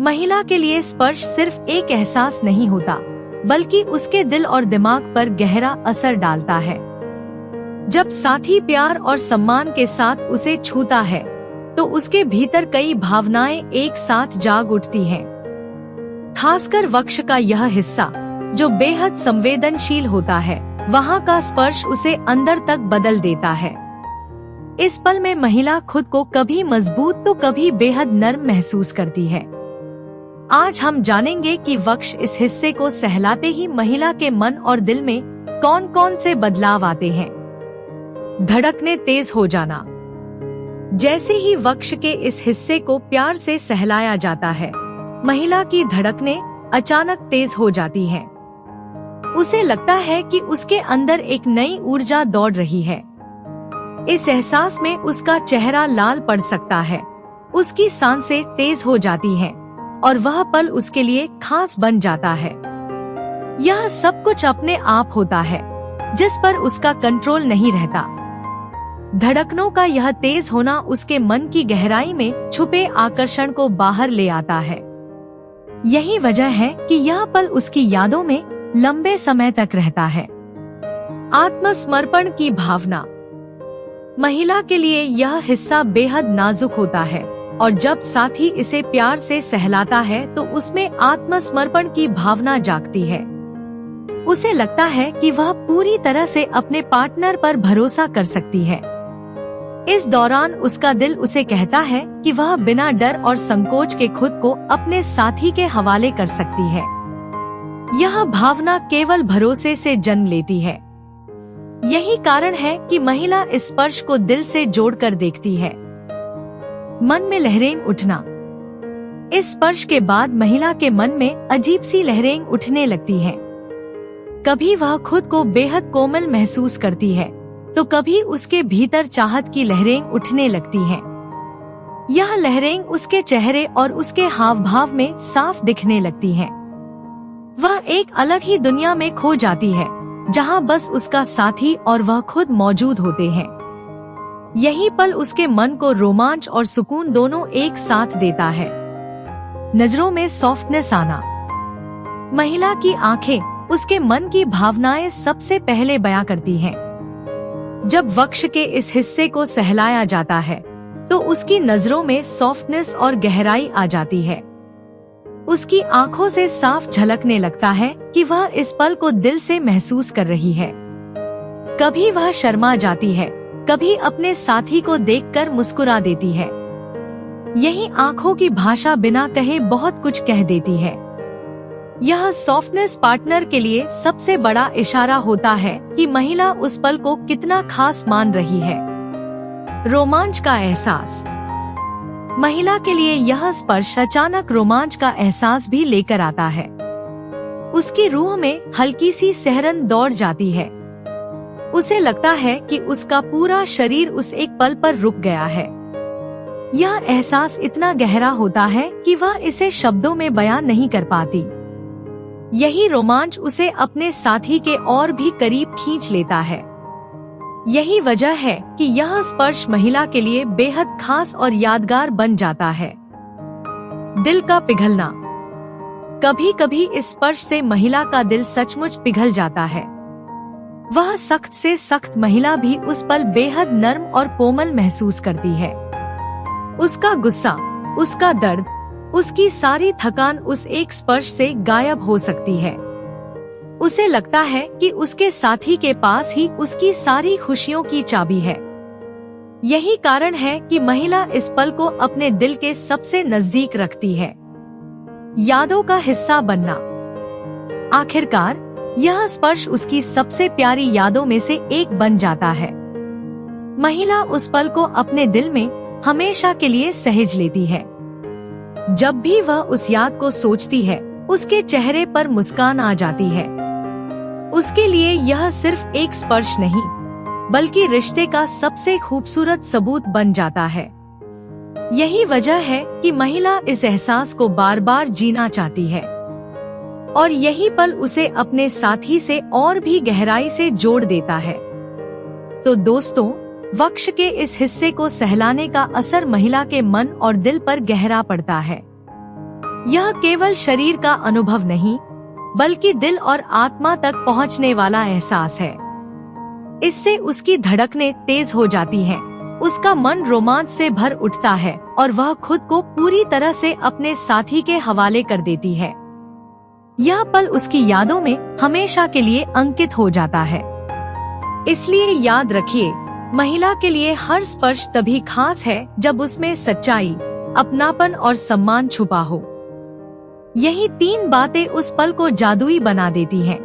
महिला के लिए स्पर्श सिर्फ एक एहसास नहीं होता, बल्कि उसके दिल और दिमाग पर गहरा असर डालता है। जब साथी प्यार और सम्मान के साथ उसे छूता है, तो उसके भीतर कई भावनाएं एक साथ जाग उठती हैं। खासकर वक्ष का यह हिस्सा, जो बेहद संवेदनशील होता है, वहाँ का स्पर्श उसे अंदर तक बदल देता है। इस पल में महिला खुद को कभी मजबूत तो कभी बेहद नर्म महसूस करती है। आज हम जानेंगे कि वक्ष इस हिस्से को सहलाते ही महिला के मन और दिल में कौन कौन से बदलाव आते हैं। धड़कने तेज हो जाना। जैसे ही वक्ष के इस हिस्से को प्यार से सहलाया जाता है, महिला की धड़कनें अचानक तेज हो जाती हैं। उसे लगता है कि उसके अंदर एक नई ऊर्जा दौड़ रही है। इस एहसास में उसका चेहरा लाल पड़ सकता है, उसकी सांसें तेज हो जाती हैं और वह पल उसके लिए खास बन जाता है। यह सब कुछ अपने आप होता है, जिस पर उसका कंट्रोल नहीं रहता। धड़कनों का यह तेज होना उसके मन की गहराई में छुपे आकर्षण को बाहर ले आता है। यही वजह है कि यह पल उसकी यादों में लंबे समय तक रहता है। आत्मसमर्पण की भावना। महिला के लिए यह हिस्सा बेहद नाजुक होता है और जब साथी इसे प्यार से सहलाता है तो उसमें आत्मसमर्पण की भावना जागती है। उसे लगता है कि वह पूरी तरह से अपने पार्टनर पर भरोसा कर सकती है। इस दौरान उसका दिल उसे कहता है कि वह बिना डर और संकोच के खुद को अपने साथी के हवाले कर सकती है। यह भावना केवल भरोसे से जन्म लेती है। यही कारण है कि महिला इस स्पर्श को दिल से जोड़कर देखती है। मन में लहरें उठना। इस स्पर्श के बाद महिला के मन में अजीब सी लहरें उठने लगती हैं। कभी वह खुद को बेहद कोमल महसूस करती है, तो कभी उसके भीतर चाहत की लहरें उठने लगती हैं। यह लहरें उसके चेहरे और उसके हाव भाव में साफ दिखने लगती हैं। वह एक अलग ही दुनिया में खो जाती है, जहां बस उसका साथी और वह खुद मौजूद होते हैं। यही पल उसके मन को रोमांच और सुकून दोनों एक साथ देता है। नजरों में सॉफ्टनेस आना। महिला की आंखें उसके मन की भावनाएं सबसे पहले बयां करती हैं। जब वक्ष के इस हिस्से को सहलाया जाता है, तो उसकी नजरों में सॉफ्टनेस और गहराई आ जाती है। उसकी आंखों से साफ झलकने लगता है कि वह इस पल को दिल से महसूस कर रही है। कभी वह शर्मा जाती है, कभी अपने साथी को देखकर मुस्कुरा देती है। यही आंखों की भाषा बिना कहे बहुत कुछ कह देती है। यह सॉफ्टनेस पार्टनर के लिए सबसे बड़ा इशारा होता है कि महिला उस पल को कितना खास मान रही है। रोमांच का एहसास। महिला के लिए यह स्पर्श अचानक रोमांच का एहसास भी लेकर आता है। उसकी रूह में हल्की सी सिहरन दौड़ जाती है। उसे लगता है कि उसका पूरा शरीर उस एक पल पर रुक गया है। यह एहसास इतना गहरा होता है कि वह इसे शब्दों में बयान नहीं कर पाती। यही रोमांच उसे अपने साथी के और भी करीब खींच लेता है। यही वजह है कि यह स्पर्श महिला के लिए बेहद खास और यादगार बन जाता है। दिल का पिघलना। कभी कभी इस स्पर्श से महिला का दिल सचमुच पिघल जाता है। वह सख्त से सख्त महिला भी उस पल बेहद नर्म और कोमल महसूस करती है। उसका गुस्सा, उसका दर्द, उसकी सारी थकान उस एक स्पर्श से गायब हो सकती है। उसे लगता है कि उसके साथी के पास ही उसकी सारी खुशियों की चाबी है। यही कारण है कि महिला इस पल को अपने दिल के सबसे नजदीक रखती है। यादों का हिस्सा बनना। आखिरकार यह स्पर्श उसकी सबसे प्यारी यादों में से एक बन जाता है। महिला उस पल को अपने दिल में हमेशा के लिए सहेज लेती है। जब भी वह उस याद को सोचती है, उसके चेहरे पर मुस्कान आ जाती है। उसके लिए यह सिर्फ एक स्पर्श नहीं, बल्कि रिश्ते का सबसे खूबसूरत सबूत बन जाता है। यही वजह है कि महिला इस एहसास को बार बार जीना चाहती है और यही पल उसे अपने साथी से और भी गहराई से जोड़ देता है। तो दोस्तों, वक्ष के इस हिस्से को सहलाने का असर महिला के मन और दिल पर गहरा पड़ता है। यह केवल शरीर का अनुभव नहीं, बल्कि दिल और आत्मा तक पहुंचने वाला एहसास है। इससे उसकी धड़कनें तेज हो जाती हैं, उसका मन रोमांच से भर उठता है और वह खुद को पूरी तरह से अपने साथी के हवाले कर देती है। यह पल उसकी यादों में हमेशा के लिए अंकित हो जाता है। इसलिए याद रखिए, महिला के लिए हर स्पर्श तभी खास है जब उसमें सच्चाई, अपनापन और सम्मान छुपा हो। यही 3 बातें उस पल को जादुई बना देती हैं।